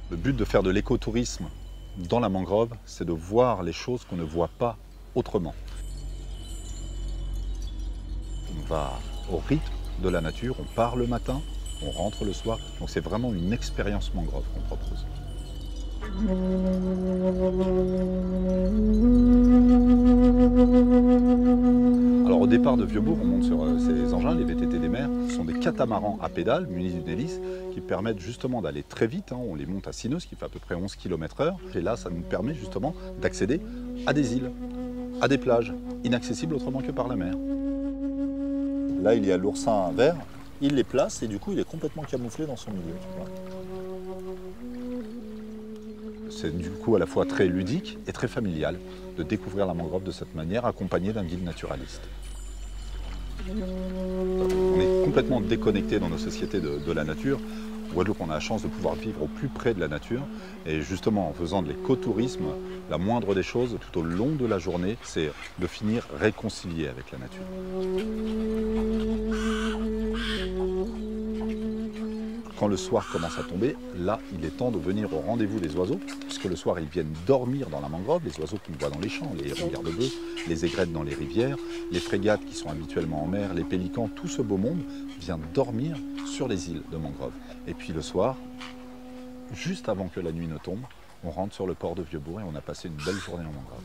Le but de faire de l'écotourisme dans la mangrove, c'est de voir les choses qu'on ne voit pas autrement. On va au rythme de la nature, on part le matin, on rentre le soir. Donc c'est vraiment une expérience mangrove qu'on propose. Alors au départ de Vieux-Bourg, on monte sur ces engins, les VTT des mers. Ce sont des catamarans à pédales munis d'une hélice qui permettent justement d'aller très vite. On les monte à Sineux, ce qui fait à peu près 11 km/h. Et là, ça nous permet justement d'accéder à des îles, à des plages, inaccessibles autrement que par la mer. Là, il y a l'oursin vert. Il les place et du coup, il est complètement camouflé dans son milieu. C'est du coup à la fois très ludique et très familial de découvrir la mangrove de cette manière, accompagné d'un guide naturaliste. On est complètement déconnecté dans nos sociétés de la nature. En Guadeloupe, on a la chance de pouvoir vivre au plus près de la nature. Et justement, en faisant de l'écotourisme, la moindre des choses, tout au long de la journée, c'est de finir réconcilié avec la nature. Quand le soir commence à tomber, là, il est temps de venir au rendez-vous des oiseaux, puisque le soir, ils viennent dormir dans la mangrove, les oiseaux qu'on voit dans les champs, les ronds-garde-bœufs, les aigrettes dans les rivières, les frégates qui sont habituellement en mer, les pélicans, tout ce beau monde vient dormir sur les îles de mangrove. Et puis le soir, juste avant que la nuit ne tombe, on rentre sur le port de Vieux-Bourg et on a passé une belle journée en mangrove.